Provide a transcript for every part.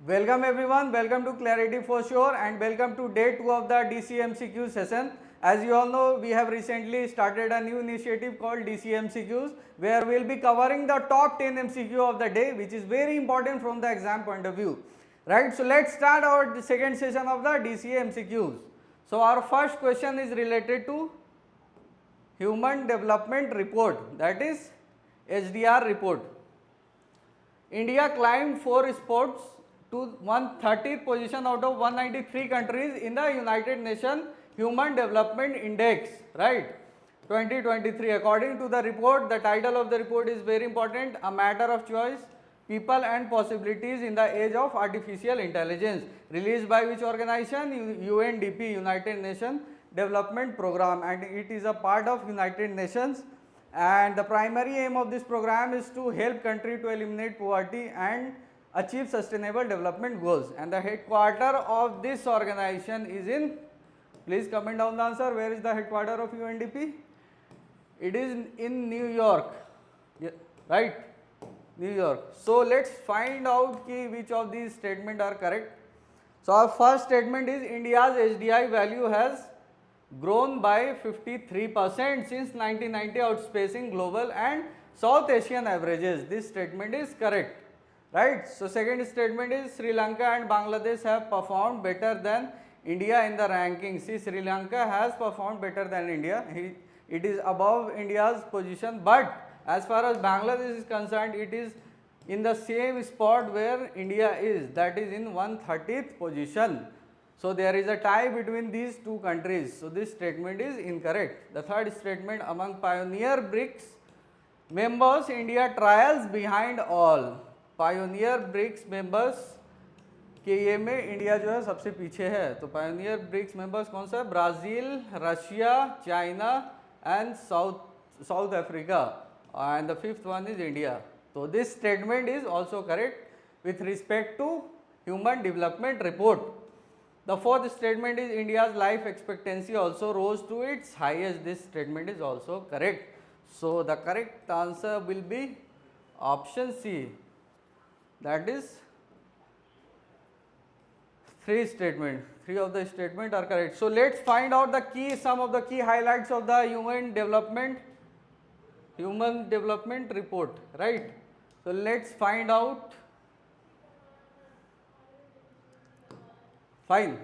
Welcome everyone, welcome to Clarity for Sure and welcome to day 2 of the DCMCQ session. As you all know, we have recently started a new initiative called DCMCQs where we will be covering the top 10 MCQ of the day, which is very important from the exam point of view. Right, so let's start our second session of the DCMCQs. So our first question is related to Human Development Report, that is HDR report. India climbed 4 spots to 130th position out of 193 countries in the United Nations Human Development Index, right? 2023. According to the report, the title of the report is very important, A Matter of Choice, People and Possibilities in the Age of Artificial Intelligence, released by which organization? UNDP, United Nations Development Program, and it is a part of United Nations, and the primary aim of this program is to help country to eliminate poverty and achieve sustainable development goals, and the headquarter of this organization is in, please comment down the answer, where is the headquarter of UNDP? It is in New York, right? New York. So let's find out which of these statements are correct. So our first statement is India's HDI value has grown by 53% since 1990, outspacing global and South Asian averages. This statement is correct, right? So second statement is Sri Lanka and Bangladesh have performed better than India in the ranking. See, Sri Lanka has performed better than India. It is above India's position, but as far as Bangladesh is concerned, it is in the same spot where India is, that is in 130th position. So there is a tie between these two countries. So this statement is incorrect. The third statement, among pioneer BRICS members, India trials behind all. Pioneer BRICS members के ये में India जो है सबसे पीछे है. तो pioneer BRICS members कौन सा है? Brazil, Russia, China and south Africa, and the fifth one is India. So this statement is also correct with respect to Human Development Report. The fourth statement is India's life expectancy also rose to its highest. This statement is also correct. So the correct answer will be option C. That is three of the statement are correct. So let's find out some of the key highlights of the Human Development Report, right? So let's find out. Fine.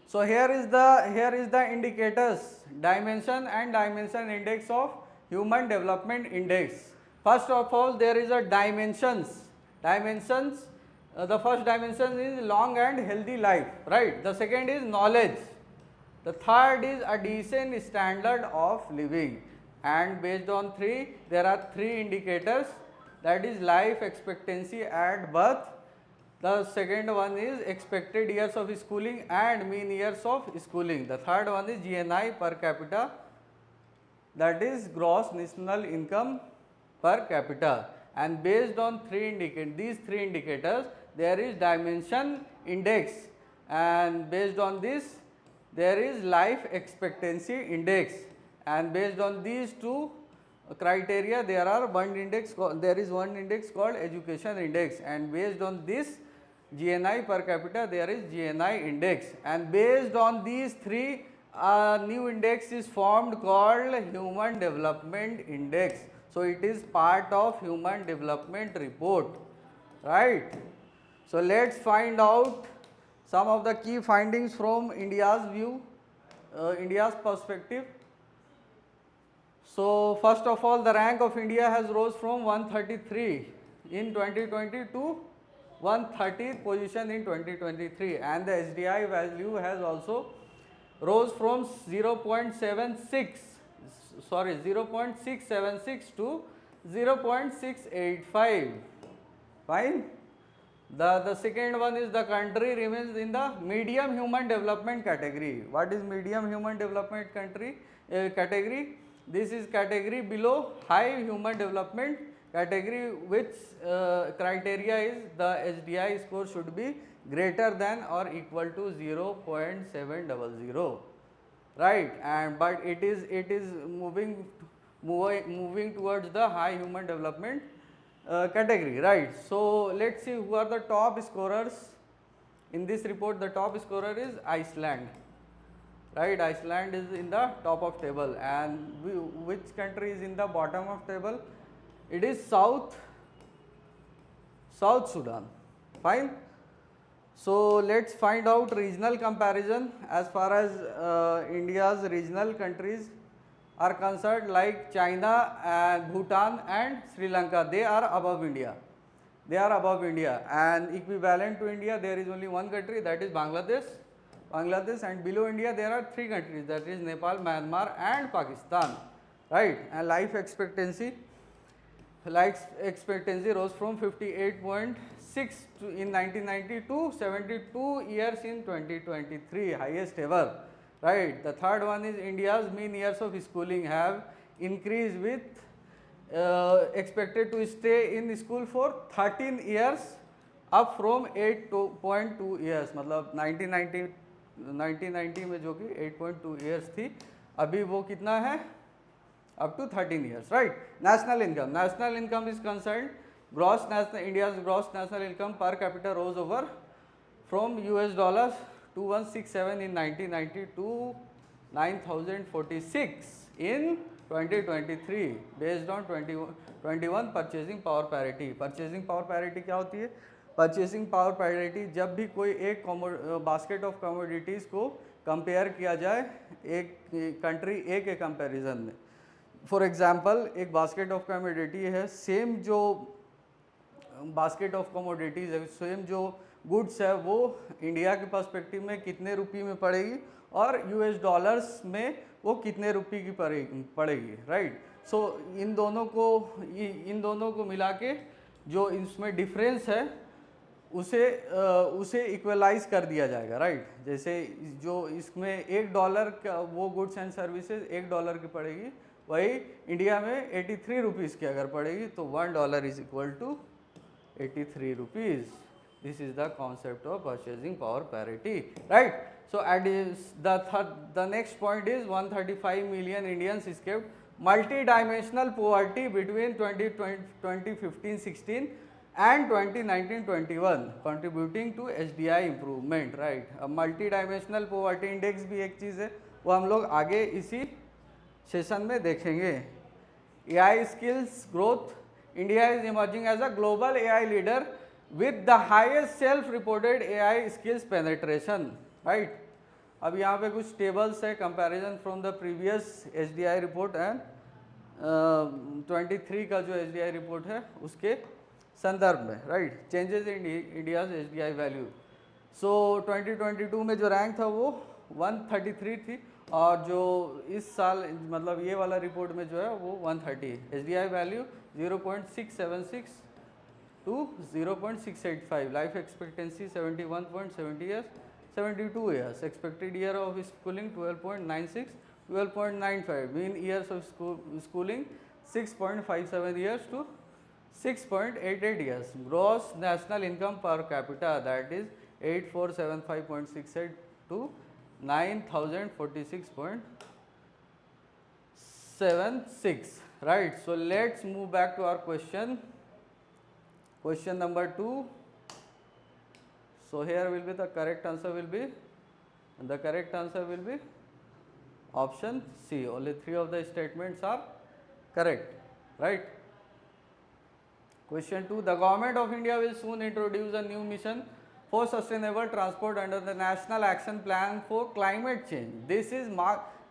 So here is the indicators, dimension and dimension index of Human Development Index. First of all, there is a dimensions. The first dimension is long and healthy life, right? The second is knowledge. The third is a decent standard of living. And based on there are three indicators, that is life expectancy at birth. The second one is expected years of schooling and mean years of schooling. The third one is GNI per capita, that is gross national income per capita. And based on these three indicators, there is dimension index, and based on this there is life expectancy index, and based on these two criteria there is one index called education index, and based on this GNI per capita there is GNI index, and based on these three new index is formed called Human Development Index. So it is part of Human Development Report, right? So let's find out some of the key findings from India's view, India's perspective. So first of all, the rank of India has rose from 133 in 2020 to 130th position in 2023, and the HDI value has also rose from 0.676 to 0.685. Fine. The second one is the country remains in the medium human development category. What is medium human development category? This is category below high human development category, which criteria is the HDI score should be greater than or equal to 0.700, right? And but it is moving towards the high human development category, right? So let's see who are the top scorers. In this report, the top scorer is Iceland. Right, Iceland is in the top of table, and which country is in the bottom of table? It is South Sudan. Fine. So let's find out regional comparison as far as India's regional countries are concerned, like China and Bhutan and Sri Lanka. They are above India. They are above India, and equivalent to India there is only one country, that is Bangladesh. And below India there are three countries, that is Nepal, Myanmar and Pakistan. Right, and life expectancy rose from 58.6 in 1990 to 72 years in 2023, highest ever. Right, the third one is India's mean years of schooling have increased with expected to stay in school for 13 years up from 8.2 years. मतलब 1990 में जो कि 8.2 years थी, अभी वो कितना है, up to 13 years. Right. National income is concerned, India's gross national income per capita rose over from US dollars 2167 in 1990 to 9046 in 2023 based on 21 purchasing power parity. Purchasing power parity क्या होती है? Purchasing power parity जब भी कोई एक basket of commodities को compare किया जाए एक कंट्री ए के कंपैरिजन में. फॉर एग्जांपल एक बास्केट ऑफ कमोडिटी है, सेम जो बास्केट ऑफ कमोडिटीज़ है, सेम जो गुड्स है वो इंडिया के पर्सपेक्टिव में कितने रुपये में पड़ेगी और यूएस डॉलर्स में वो कितने रुपये की पड़ेगी. राइट. सो इन दोनों को मिला के जो इसमें डिफरेंस है उसे इक्वलाइज कर दिया जाएगा. राइट. जैसे जो इसमें $1 का वो गुड्स एंड सर्विसेज $1 की पड़ेगी, वही इंडिया में 83 रुपीज़ की अगर पड़ेगी तो $1 is equal to 83 rupees. This is the concept of purchasing power parity. Right. So the next point is 135 million Indians escaped multi-dimensional poverty between 2015-16 and 2019-21, contributing to HDI improvement. Right. अब multi-dimensional poverty index भी एक चीज़ है, वो हम लोग आगे इसी session में देखेंगे. AI skills growth. India is emerging as a global AI leader with the highest self-reported AI skills penetration. Right. अब यहाँ पे कुछ tables है, comparison from the previous HDI report and 23 का जो HDI report है उसके संदर्भ में. Right. Changes in India's HDI value. So 2022 में जो रैंक था वो 133 थी और जो इस साल मतलब ये वाला रिपोर्ट में जो है वो 130. HDI value 0.676 to 0.685. Life expectancy 71.70 years, 72 years. Expected year of schooling 12.96, 12.95. Mean years of schooling 6.57 years to 6.88 years. Gross national income per capita, that is 8475.68 to 9046.76. Right. So let's move back to our question. Question number 2. So here will be the correct answer will be option C. Only 3 of the statements are correct. Right. Question 2. The government of India will soon introduce a new mission for sustainable transport under the National Action Plan for Climate Change.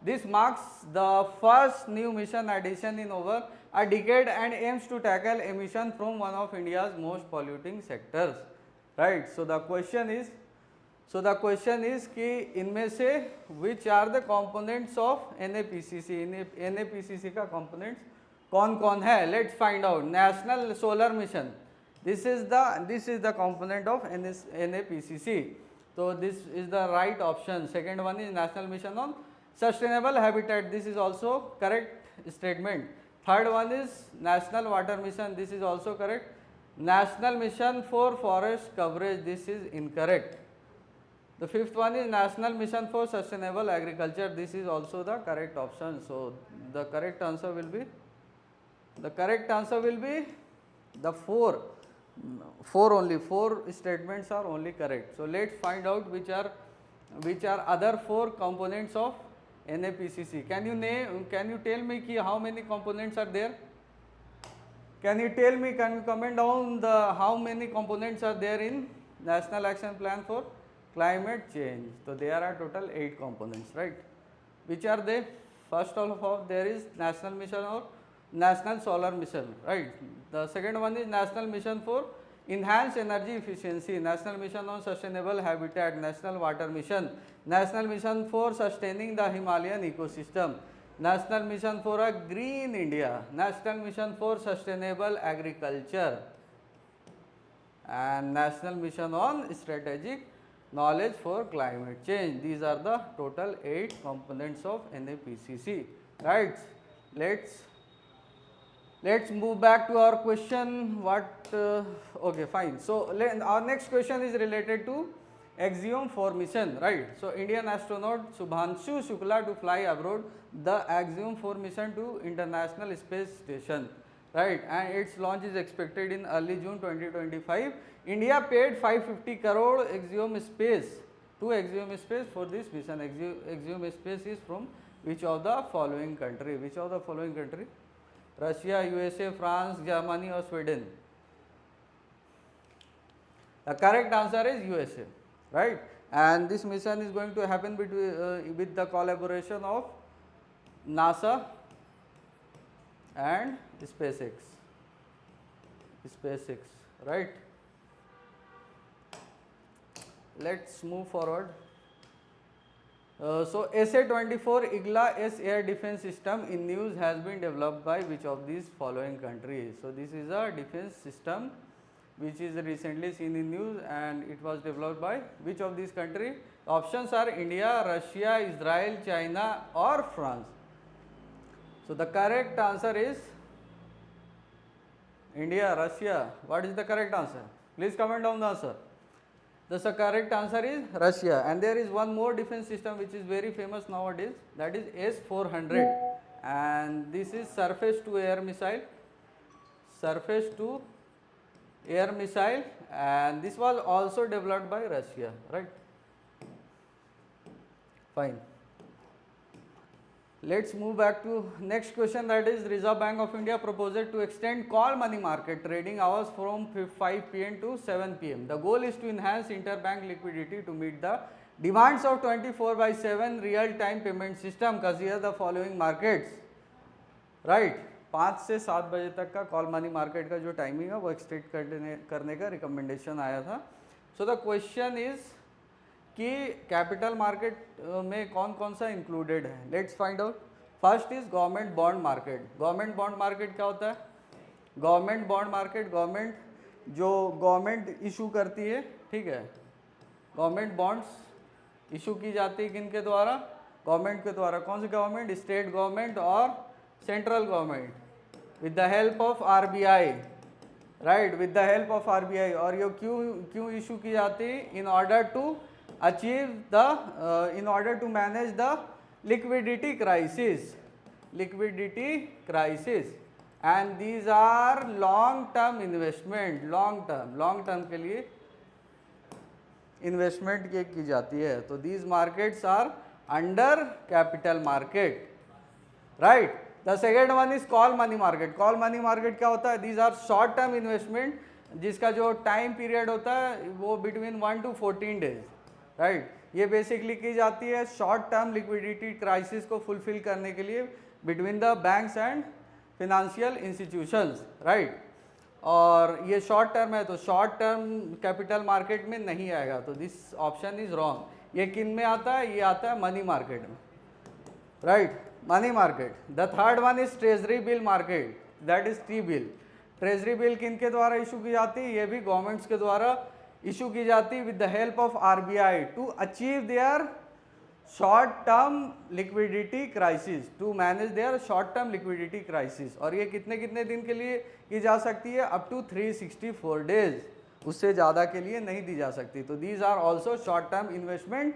This marks the first new mission addition in over a decade and aims to tackle emission from one of India's most polluting sectors. Right. So the question is कि इनमें से which are the components of NAPCC? NAPCC का components कौन है? Let's find out. National Solar Mission. This is the component of NAPCC. So this is the right option. Second one is National Mission on Sustainable Habitat. This is also correct statement. Third one is National Water Mission. This is also correct. National Mission for Forest Coverage. This is incorrect. The fifth one is National Mission for Sustainable Agriculture. This is also the correct option. So the correct answer will be the 4. Four only, four statements are only correct. So let's find out which are other four components of NAPCC. Can you tell me ki how many components are there? Can you tell me, can you comment down the how many components are there in National Action Plan for Climate Change? So there are total 8 components, right? Which are they? First of all, there is National Mission or National Solar Mission, right? The second one is National Mission for Enhanced Energy Efficiency, National Mission on Sustainable Habitat, National Water Mission, National Mission for Sustaining the Himalayan Ecosystem, National Mission for a Green India, National Mission for Sustainable Agriculture, and National Mission on Strategic Knowledge for Climate Change. These are the total 8 components of NAPCC, right? Let's move back to our question. Okay, fine. So our next question is related to Axiom 4 mission, right? So Indian astronaut Subhanshu Shukla to fly abroad the Axiom 4 mission to International Space Station, right? And its launch is expected in early June 2025. India paid 550 crore Axiom Space to Axiom Space for this mission. Axiom Space is from which of the following country? Which of the following country? Russia, USA, France, Germany or Sweden? The correct answer is USA, right? And this mission is going to happen with the collaboration of NASA and SpaceX, right? Let's move forward. So SA-24 IGLA-S air defense system in news has been developed by which of these following countries? So this is a defense system which is recently seen in news, and it was developed by which of these countries? Options are India, Russia, Israel, China or France. So the correct answer is India, Russia. What is the correct answer? Please comment down the answer. The correct answer is Russia. And there is one more defense system which is very famous nowadays, that is S-400, and this is surface to air missile, and this was also developed by Russia, right? Fine. Let's move back to next question, that is Reserve Bank of India proposed to extend call money market trading hours from 5 p.m. to 7 p.m. The goal is to enhance interbank liquidity to meet the demands of 24/7 real-time payment system. Consider the following markets, right? 5 से 7 बजे तक का call money market का जो timing है वो extend करने का रिकमेंडेशन आया था. सो द क्वेश्चन इज कि कैपिटल मार्केट में कौन कौन सा इंक्लूडेड है. Let's find out. First is government bond market. Government bond market क्या होता है? Government bond market government issue करती है, ठीक है. गवर्नमेंट बॉन्ड्स इशू की जाती है किनके द्वारा? गवर्नमेंट के द्वारा. कौन सी गवर्नमेंट? स्टेट गवर्नमेंट और central government with the help of RBI, right, with the help of RBI. और ये क्यों इशू की जाती है? In order to manage the liquidity crisis, and these are long term investment. Long term के लिए investment की जाती है. तो these markets are under capital market, right. The second one is call money market. Call money market क्या होता है? These are short term investment जिसका जो टाइम पीरियड होता है वो बिटवीन 1 to 14 days, राइट. ये बेसिकली की जाती है शॉर्ट टर्म लिक्विडिटी क्राइसिस को फुलफिल करने के लिए between the banks and financial institutions, right. और ये शॉर्ट टर्म है तो शॉर्ट टर्म कैपिटल मार्केट में नहीं आएगा. तो दिस ऑप्शन इज रॉन्ग. ये किन में आता है? ये आता है मनी मार्केट में, right. Money market. The third one is treasury bill market, that is T bill. Treasury bill किन के द्वारा इशू की जाती है? ये भी गवर्नमेंट्स के द्वारा इशू की जाती है with the help of RBI to achieve their short term liquidity crisis, to manage their short term liquidity crisis. और ये कितने दिन के लिए की जा सकती है? Up to 364 days. उससे ज़्यादा के लिए नहीं दी जा सकती. तो these are also short term investment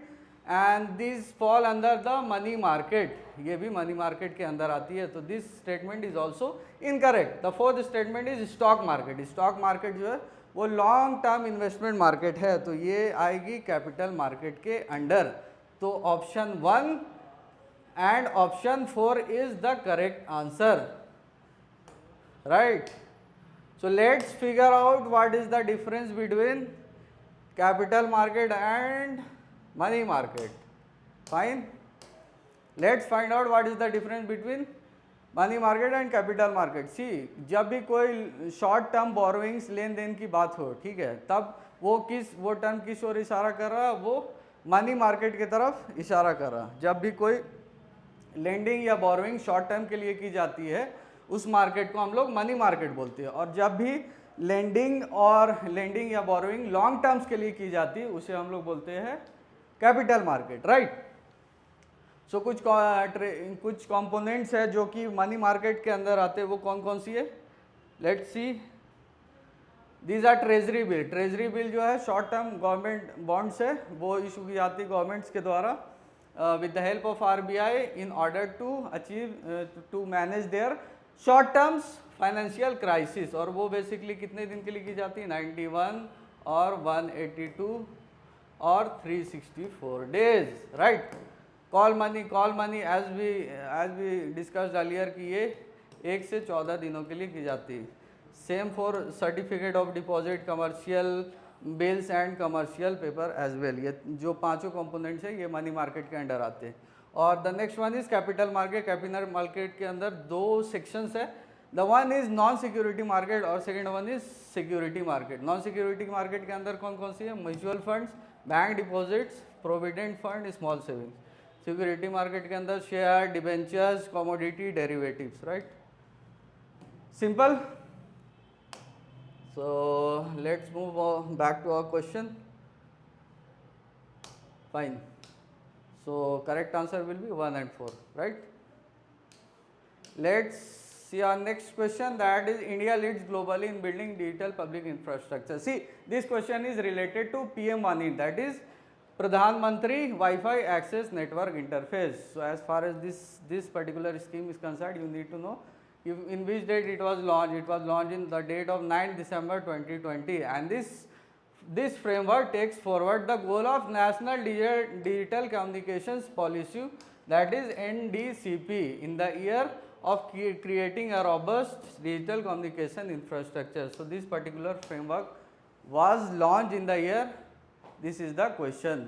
and this fall under the money market, ये भी मनी मार्केट के अंदर आती है, तो this statement is also incorrect. The fourth statement is stock market. Stock market जो है वो लॉन्ग टर्म इन्वेस्टमेंट मार्केट है, तो ये आएगी कैपिटल मार्केट के अंडर। तो option 1 and option 4 is the correct answer, right. So let's figure out what is the difference between capital market and money market. Fine. Let's find out what is the difference between money market and capital market. See, जब भी कोई short term borrowings लेन then की बात हो, ठीक है, तब वो टर्म किस ओर इशारा कर रहा है, वो मनी मार्केट की तरफ इशारा कर रहा है। जब भी कोई लेंडिंग या बोरोइंग शॉर्ट टर्म के लिए की जाती है, उस मार्केट को हम लोग मनी मार्केट बोलते हैं, और जब भी लेंडिंग या बोरोइंग लॉन्ग टर्म्स के लिए की जाती है, उसे हम लोग बोलते हैं कैपिटल मार्केट, राइट। सो कुछ कंपोनेंट्स है जो कि मनी मार्केट के अंदर आते हैं, वो कौन कौन सी है, let's see. These are treasury bill. Treasury bill जो है शॉर्ट टर्म गवर्नमेंट बॉन्ड्स है, वो इशू की जाती है गवर्नमेंट्स के द्वारा with the help of RBI in order to achieve to manage their short terms financial crisis, और वो बेसिकली कितने दिन के लिए की जाती है, 91 और 182 और 364 days, right. Call money as we discussed earlier कि ये 1 से 14 दिनों के लिए की जाती है। Same for certificate of deposit, commercial bills and commercial paper as well. ये जो पांचों कंपोनेंट्स है ये मनी मार्केट के अंडर आते हैं। और the next one is capital market. Capital market के अंदर 2 सेक्शंस है। The one is non security market और second one is security market. Non security market के अंदर कौन कौन सी है, mutual funds, bank deposits, provident fund, small savings. Security market के अंदर share, debentures, commodity, derivatives, right. Simple. So let's move on back to our question. Fine. So correct answer will be 1 and 4, right? Let's see our next question, that is India leads globally in building digital public infrastructure. See, this question is related to PM-WANI, that is Pradhan Mantri Wi-Fi Access Network Interface. So as far as this particular scheme is concerned, you need to know in which date it was launched. It was launched in the date of 9 December 2020, and this framework takes forward the goal of National Digital Communications Policy, that is NDCP, in the year of creating a robust digital communication infrastructure. So this particular framework was launched in the year, this is the question.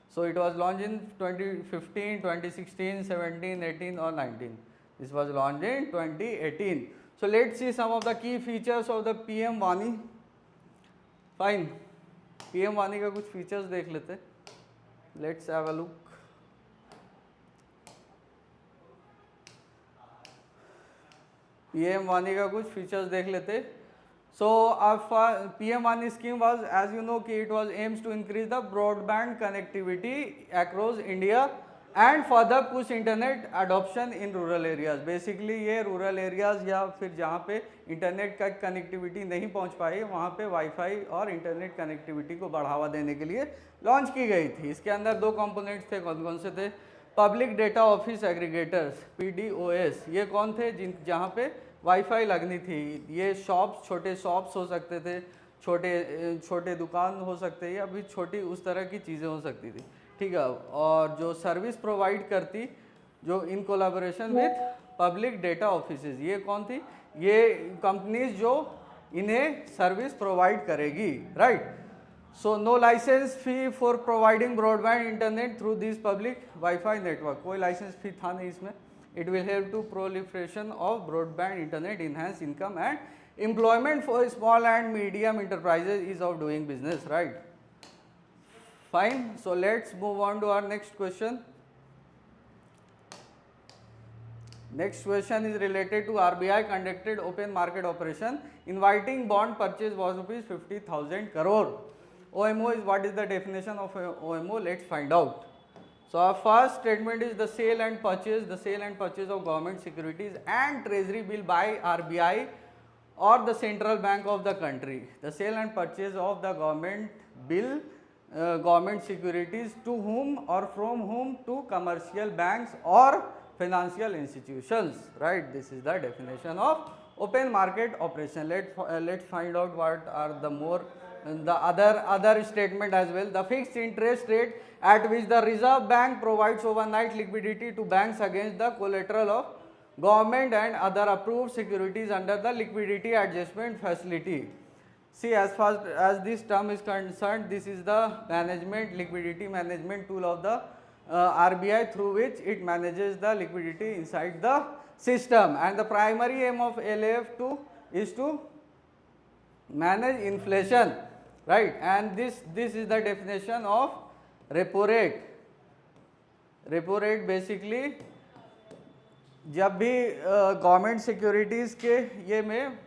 So it was launched in 2015, 2016, 17, 18 or 19. This was launched in 2018. So let's see some of the key features of the PM-WANI. Fine. PM-WANI का कुछ features देख लेते. Let's have a look. PM-WANI का कुछ features देख लेते. So our PM-WANI scheme was, as you know, it was aims to increase the broadband connectivity across India and further push internet adoption in rural areas. Basically ये rural areas या फिर जहाँ पे internet का connectivity नहीं पहुँच पाई, वहाँ पे वाईफाई और इंटरनेट कनेक्टिविटी को बढ़ावा देने के लिए लॉन्च की गई थी। इसके अंदर 2 कंपोनेंट्स थे, कौन कौन से थे, public data office aggregators PDOS, ये कौन थे, जहाँ पे वाईफाई लगनी थी। ये शॉप्स, छोटे शॉप्स हो सकते थे, छोटे दुकान हो सकते हैं, या फिर छोटी उस तरह की चीज़ें हो सकती थी, ठीक है। और जो सर्विस प्रोवाइड करती, जो in collaboration with public data offices, ये कौन थी, ये कंपनीज जो इन्हें सर्विस प्रोवाइड करेगी, right. So no licence fee for providing broadband internet through this public wifi network, कोई लाइसेंस फी था नहीं इसमें। It will help to proliferation of broadband internet, enhance income and employment for small and medium enterprises ease of doing business, right. Fine. So let's move on to our next question. Next question is related to RBI conducted open market operation inviting bond purchase was rupees 50,000 crore. OMO is, what is the definition of OMO? Let's find out. So our first statement is the sale and purchase of government securities and treasury bill by RBI or the central bank of the country. The sale and purchase of the government bill government securities to whom or from whom to commercial banks or financial institutions, right? This is the definition of open market operation. Let's find out what are the more the other statement as well. The fixed interest rate at which the Reserve Bank provides overnight liquidity to banks against the collateral of government and other approved securities under the liquidity adjustment facility. See, as far as this term is concerned, this is the liquidity management tool of the RBI, through which it manages the liquidity inside the system, and the primary aim of LAF is to manage inflation, right? And this is the definition of repo rate. Repo rate basically जब भी government securities के ये में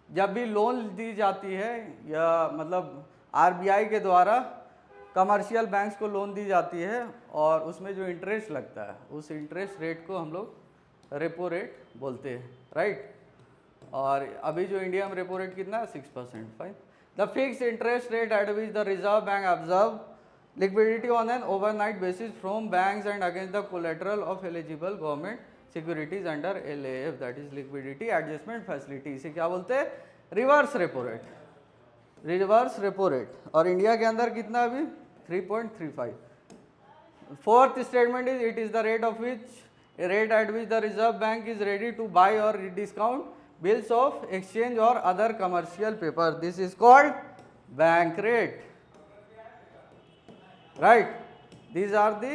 जब भी loan दी जाती है, या मतलब आरबीआई के द्वारा कमर्शियल बैंक्स को लोन दी जाती है, और उसमें जो इंटरेस्ट लगता है उस इंटरेस्ट रेट को हम लोग रेपो रेट बोलते हैं, राइट? और अभी जो इंडिया में रेपो रेट कितना है? 6%, fine. The fix interest rate at which the reserve bank observe liquidity on an overnight basis from banks and against the collateral of eligible government securities under LAF, that is liquidity adjustment facility. इसे क्या बोलते हैं? Reverse repo rate, reverse repo rate. और India के अंदर कितना अभी? 3.35। Fourth statement is it is the rate of which rate at which the Reserve Bank is ready to buy or discount bills of exchange or other commercial paper. This is called bank rate, right? These are the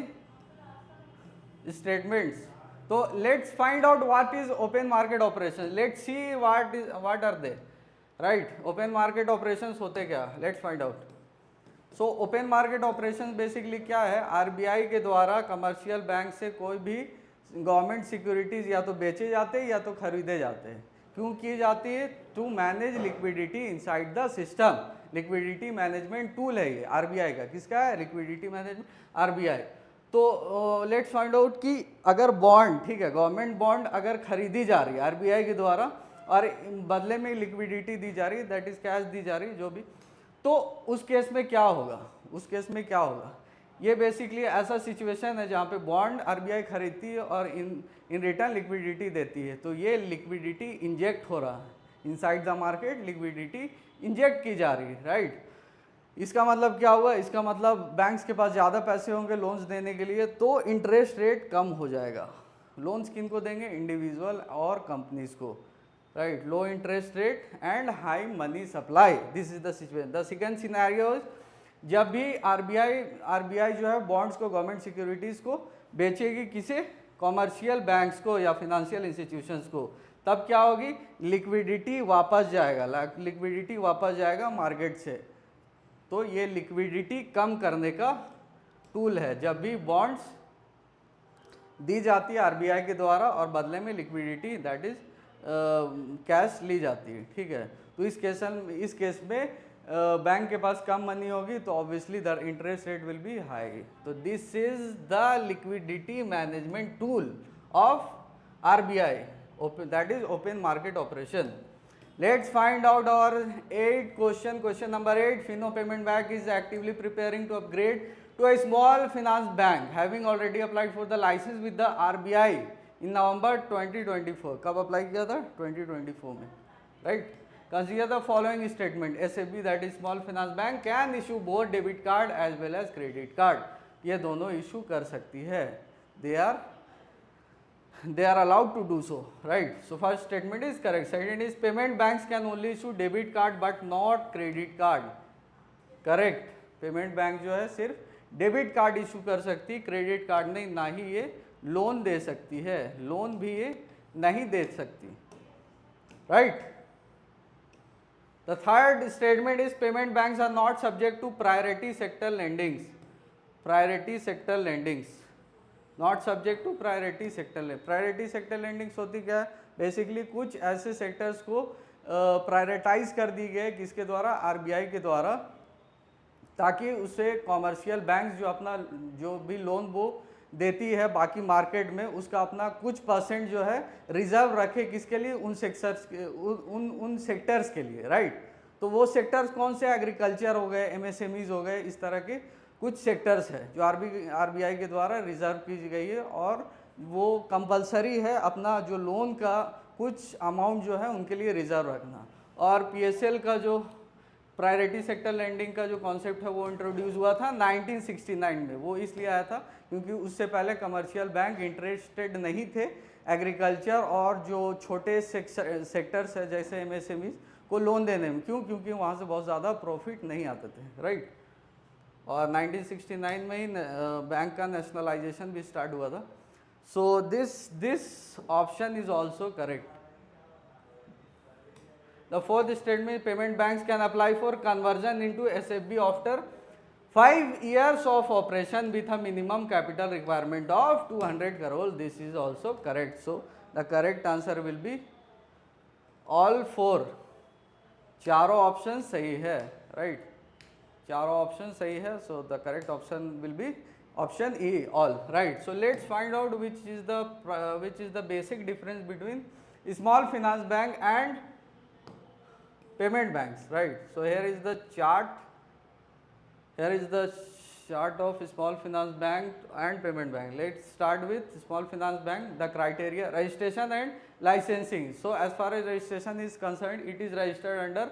statements. So let's find out what is open market operations. Let's see what are they, right? Open market operations होते क्या? Let's find out. So open market operations basically क्या है? RBI के द्वारा commercial bank से कोई भी government securities या तो बेचे जाते हैं या तो खरीदे जाते हैं। क्यों की जाती है? To manage liquidity inside the system. Liquidity management tool है ये आरबीआई का। किसका है? Liquidity management RBI. तो लेट्स फाइंड आउट कि अगर बॉन्ड, ठीक है, गवर्नमेंट बॉन्ड अगर खरीदी जा रही है आरबीआई के द्वारा और बदले में लिक्विडिटी दी जा रही है, दैट इज कैश दी जा रही है जो भी, तो उस केस में क्या होगा? उस केस में क्या होगा? ये बेसिकली ऐसा सिचुएशन है जहाँ पे बॉन्ड आरबीआई खरीदती है और इन रिटर्न लिक्विडिटी देती है। तो ये लिक्विडिटी इंजेक्ट हो रहा है inside the market, liquidity inject की जा रही है, राइट? इसका मतलब क्या हुआ? इसका मतलब बैंक्स के पास ज़्यादा पैसे होंगे लोन्स देने के लिए, तो इंटरेस्ट रेट कम हो जाएगा। लोन्स किन को देंगे? इंडिविजुअल और कंपनीज को, right? Low interest rate and high money supply, this is the situation. The second scenario, जब भी आरबीआई जो है बॉन्ड्स को, गवर्नमेंट सिक्योरिटीज़ को बेचेगी किसे? कॉमर्शियल बैंक्स को या फिनेंशियल इंस्टीट्यूशंस को, तब क्या होगी? लिक्विडिटी वापस जाएगा, लिक्विडिटी वापस जाएगा मार्केट से। तो ये लिक्विडिटी कम करने का टूल है जब भी बॉन्ड्स दी जाती है आरबीआई के द्वारा और बदले में लिक्विडिटी, दैट इज कैश ली जाती है, ठीक है? तो इस केस में बैंक के पास कम मनी होगी तो obviously the interest rate will be high. तो this is the liquidity management tool of RBI, that is open market operation. Let's find out our 8th question. Question number 8, Fino payment bank is actively preparing to upgrade to a small finance bank having already applied for the licence with the RBI in November 2024। कब apply किया था? 2024 में, right? Consider the following statement. SFB, that is small finance bank, can issue both debit card as well as credit card. ये दोनों issue कर सकती है। They are allowed to do so, right? So first statement is correct. Second is payment banks can only issue debit card but not credit card. Correct. Payment bank जो है सिर्फ debit card issue कर सकती, credit card नहीं, ना ही ये loan दे सकती है, लोन भी ये नहीं दे सकती, right? The third statement is payment banks are not subject to priority sector lendings. Priority sector lendings, not subject to priority sector lending. Priority sector lendings होती क्या है? बेसिकली कुछ ऐसे सेक्टर्स को प्रायोरिटाइज कर दी गए किसके द्वारा? आरबीआई के द्वारा, ताकि उसे कॉमर्शियल बैंक्स जो अपना जो भी लोन वो देती है बाकी मार्केट में, उसका अपना कुछ परसेंट जो है रिजर्व रखे किसके लिए? उन सेक्टर्स के लिए, राइट? तो वो सेक्टर्स कौन से, एग्रीकल्चर हो गए, एमएसएमईज हो गए, इस तरह के कुछ सेक्टर्स है जो आरबीआई के द्वारा रिजर्व की गई है और वो कंपलसरी है अपना जो लोन का कुछ अमाउंट जो है उनके लिए रिजर्व रखना। और पीएसएल का जो प्रायोरिटी सेक्टर लैंडिंग का जो कॉन्सेप्ट है वो इंट्रोड्यूस हुआ था 1969 में। वो इसलिए आया था क्योंकि उससे पहले कमर्शियल बैंक इंटरेस्टेड नहीं थे एग्रीकल्चर और जो छोटे सेक्टर्स है जैसे एमएसएमई को लोन देने में। क्यों? क्योंकि वहाँ से बहुत ज़्यादा प्रॉफिट नहीं आते थे, राइट। और 1969 में ही बैंक का नेशनलाइजेशन भी स्टार्ट हुआ था। So this option is also correct. The fourth statement, payment banks can apply for conversion into SFB after 5 years of operation with a minimum capital requirement of 200 crore. This is also correct. So the correct answer will be all 4. चारों option सही है, right, चारों option सही है। So the correct option will be option A, all, right. So let's find out which is the basic difference between small finance bank and payment banks, right? So here is the chart of small finance bank and payment bank. Let's start with small finance bank. The criteria, registration and licensing. So as far as registration is concerned, it is registered under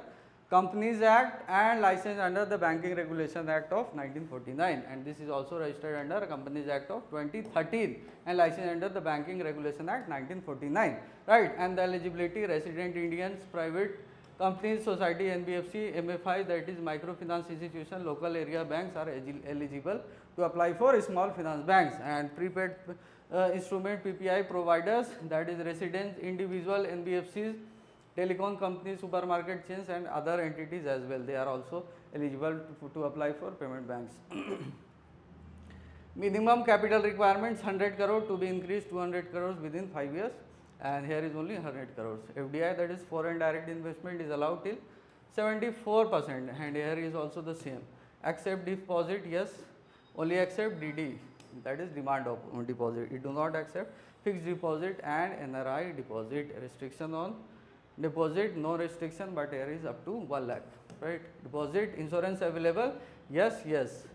Companies Act and licensed under the Banking Regulation Act of 1949, and this is also registered under Companies Act of 2013 and licensed under the Banking Regulation Act 1949, right? And the eligibility, resident Indians, private companies, society, NBFC, MFI, that is microfinance institution, local area banks are eligible to apply for small finance banks. And prepaid instrument PPI providers, that is residents, individual, NBFCs, telecom companies, supermarket chains and other entities as well, they are also eligible to apply for payment banks. Minimum capital requirements 100 crore to be increased 200 crores within 5 years. And here is only 100 crores. FDI, that is foreign direct investment, is allowed till 74%, and here is also the same. Accept deposit, yes, only accept DD, that is demand deposit. It do not accept fixed deposit and NRI deposit. Restriction on deposit, no restriction, but here is up to 1 lakh, right? Deposit, insurance available, yes, yes.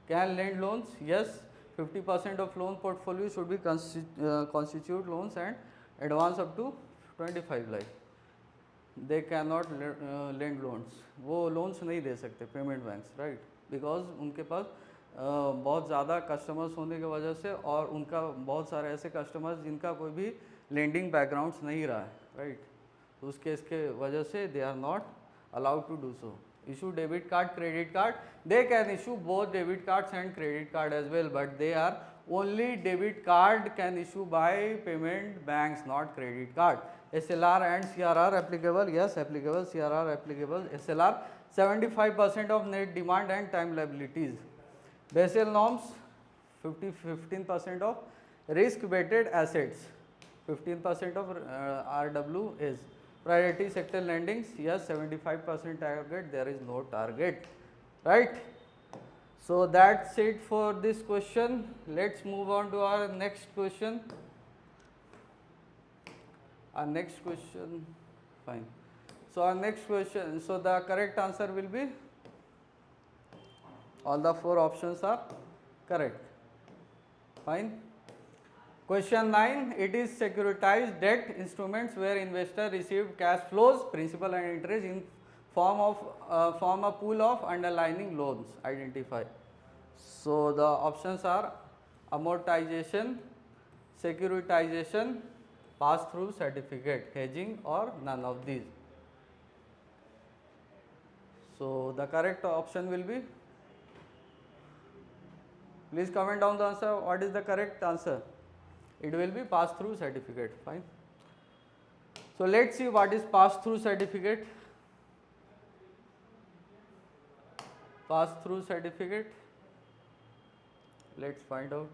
Can lend loans, yes. 50% of loan portfolio should be constitute loans and advance up to 25 lakh, they can not lend loans, वो loans नहीं दे सकते payment banks, right, because उनके पास बहुत ज़्यादा customers होने की वजह से और उनका बहुत सारे ऐसे कस्टमर्स जिनका कोई भी लेंडिंग बैकग्राउंड्स नहीं रहा है, राइट, तो उस केस के वजह से they are not allowed to do so. Issue debit card, credit card, they can issue both debit cards and credit card as well, but they are only debit card can issue by payment banks, not credit card. SLR and CRR applicable, yes, applicable. CRR applicable. SLR 75% of net demand and time liabilities. Basel norms 15% of risk weighted assets, 15% of RW is priority sector lendings, yes, 75% target, there is no target, right? So that's it for this question. Let's move on to our next question. Our next question, fine. So our next question, so the correct answer will be, all the 4 options are correct, fine. Question 9, it is securitized debt instruments where investor received cash flows, principal and interest in form a pool of underlying loans. Identify. So the options are amortization, securitization, pass-through certificate, hedging, or none of these. So the correct option will be, please comment down the answer. What is the correct answer? It will be pass-through certificate, fine. So let's see what is pass-through certificate. Pass-through certificate, let's find out.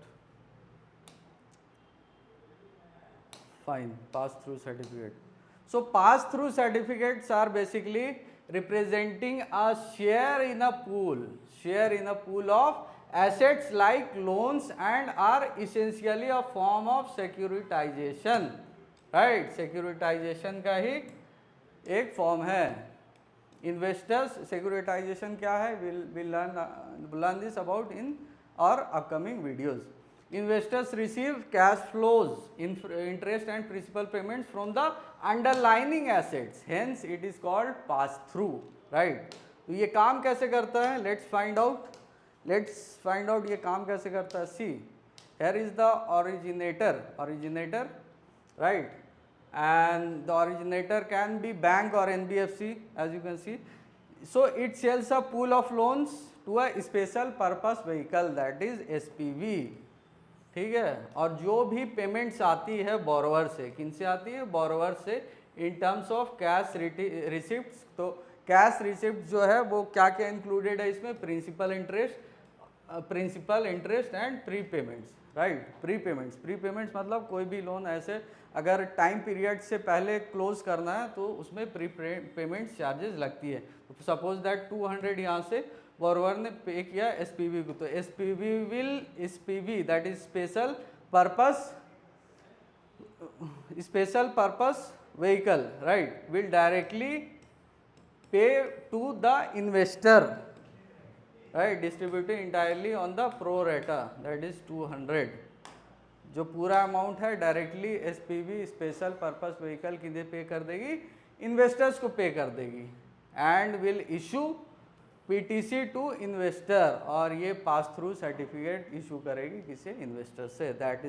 Fine, pass-through certificate. So pass-through certificates are basically representing a share in a pool of assets like loans and are essentially a form of securitization, right? Securitization का ही एक form है. Investors securitisation क्या है, will learn this about in our upcoming videos. Investors receive cash flows, interest and principal payments from the underlying assets. Hence, it is called pass-through, right? तो ये काम कैसे करता है? Let's find out. ये काम कैसे करता है? See, here is the originator, right? And the originator can be bank or NBFC, as you can see. So it sells a pool of loans to a special purpose vehicle, that is SPV. ठीक है. और जो भी payments आती है borrower से, किन से आती है? बोरोवर से, in terms of cash receipts. तो कैश रिसिप्ट जो है वो क्या क्या इंक्लूडेड है इसमें? Principal interest and prepayments, right. Prepayments मतलब कोई भी लोन ऐसे अगर टाइम पीरियड से पहले क्लोज करना है तो उसमें प्री पेमेंट्स चार्जेस लगती है. तो सपोज दैट 200 यहाँ से बोरोवर ने पे किया एसपीवी को, तो SPV that is special purpose vehicle, right, will directly pay to the investor, right, distributed entirely on the pro rata, that is 200. जो पूरा अमाउंट है directly SPV special purpose vehicle किन्हें पे कर देगी? इन्वेस्टर्स को pay कर देगी. And will issue PTC to investor, और ये पास थ्रू सर्टिफिकेट इशू करेगी किसे? इन्वेस्टर से. That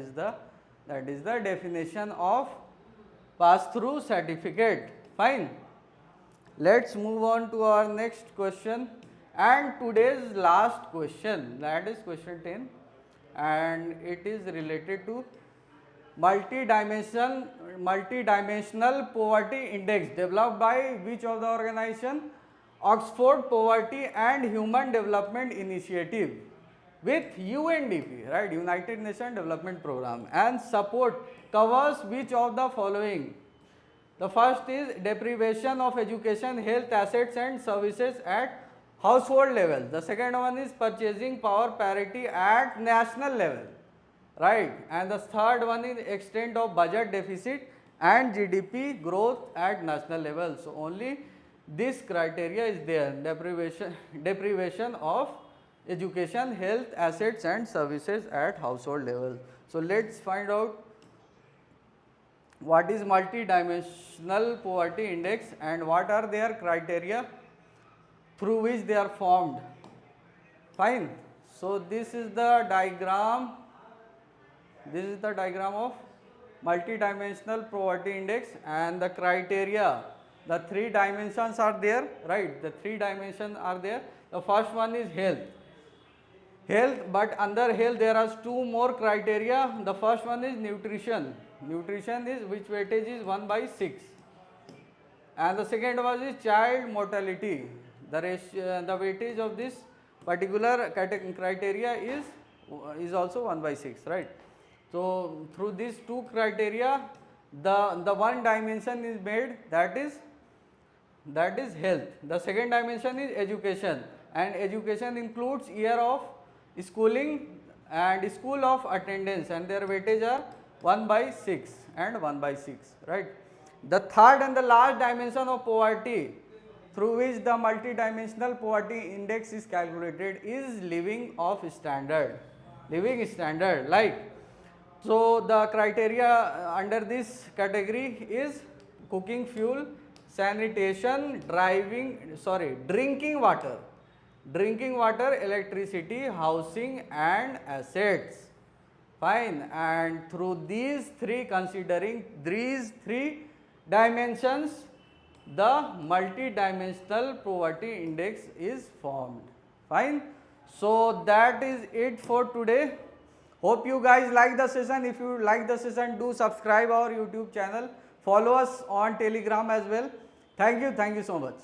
is the definition of pass through certificate. Fine. Let's move on to our next question and today's last question, that is question 10, and it is related to multi-dimensional poverty index developed by which of the organization? Oxford Poverty and Human Development Initiative with UNDP, right, United Nations Development Program, and support covers which of the following? The first is deprivation of education, health, assets and services at household level. The second one is purchasing power parity at national level, right, and the third one is extent of budget deficit and GDP growth at national level. So only this criteria is there: deprivation of education, health, assets and services at household level. So let's find out what is multi-dimensional poverty index and what are their criteria through which they are formed. Fine. So this is the diagram. This is the diagram of multi-dimensional poverty index and the criteria. The three dimensions are there, right? The three dimensions are there. The first one is health. But under health there are two more criteria. The first one is nutrition. Nutrition is which weightage is 1/6, and the second one is child mortality. The weightage of this particular criteria is also 1/6, right? So through these two criteria, the one dimension is made, that is health. The second dimension is education, and education includes year of schooling and school of attendance, and their weightage are 1/6 and 1/6, right? The third and the last dimension of poverty through which the multi-dimensional poverty index is calculated is living standard, like, so the criteria under this category is cooking fuel, sanitation, drinking water, electricity, housing and assets. Fine. And through considering these three dimensions, the multi-dimensional poverty index is formed. Fine. So that is it for today. Hope you guys like the session. If you like the session, do subscribe our YouTube channel. Follow us on Telegram as well. Thank you so much.